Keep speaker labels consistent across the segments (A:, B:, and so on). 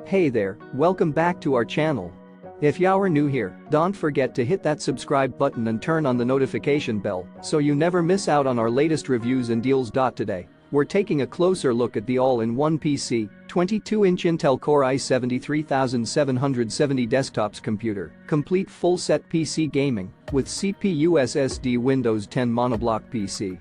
A: Hey there, welcome back to our channel. If you are new here, don't forget to hit that subscribe button and turn on the notification bell so you never miss out on our latest reviews and deals. Today, we're taking a closer look at the all-in-one PC, 22-inch Intel Core i7-3770 desktops computer, complete full-set PC gaming with CPU SSD Windows 10 monoblock PC.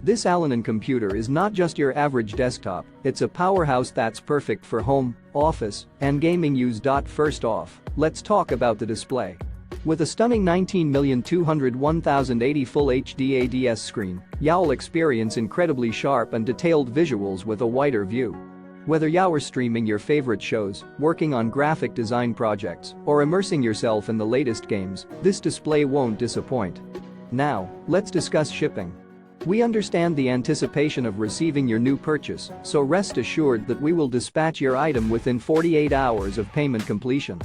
A: This All-in computer is not just your average desktop, it's a powerhouse that's perfect for home, office, and gaming use. First off, let's talk about the display. With a stunning 19,201,080 Full HD ADS screen, you'll experience incredibly sharp and detailed visuals with a wider view. Whether you're streaming your favorite shows, working on graphic design projects, or immersing yourself in the latest games, this display won't disappoint. Now, let's discuss shipping. We understand the anticipation of receiving your new purchase, so rest assured that we will dispatch your item within 48 hours of payment completion.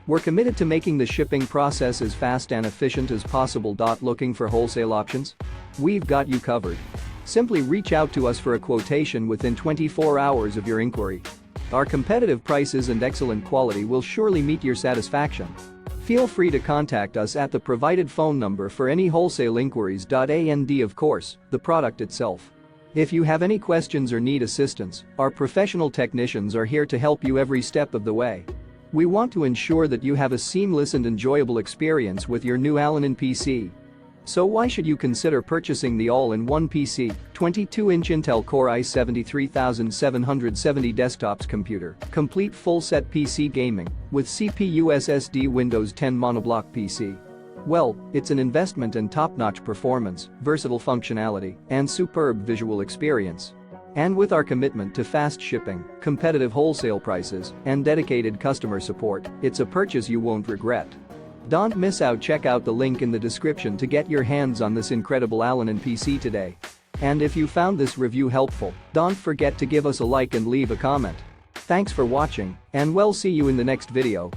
A: We're committed to making the shipping process as fast and efficient as possible. Looking for wholesale options? We've got you covered. Simply reach out to us for a quotation within 24 hours of your inquiry. Our competitive prices and excellent quality will surely meet your satisfaction. Feel free to contact us at the provided phone number for any wholesale inquiries. And of course, the product itself. If you have any questions or need assistance, our professional technicians are here to help you every step of the way. We want to ensure that you have a seamless and enjoyable experience with your new All-in PC. So why should you consider purchasing the all-in-one PC, 22-inch Intel Core i7-3770 desktops computer, complete full-set PC gaming with CPU SSD Windows 10 monoblock PC? Well, it's an investment in top-notch performance, versatile functionality, and superb visual experience. And with our commitment to fast shipping, competitive wholesale prices, and dedicated customer support, it's a purchase you won't regret. Don't miss out. Check out the link in the description to get your hands on this incredible All-in PC today. And if you found this review helpful, don't forget to give us a like and leave a comment. Thanks for watching, and we'll see you in the next video.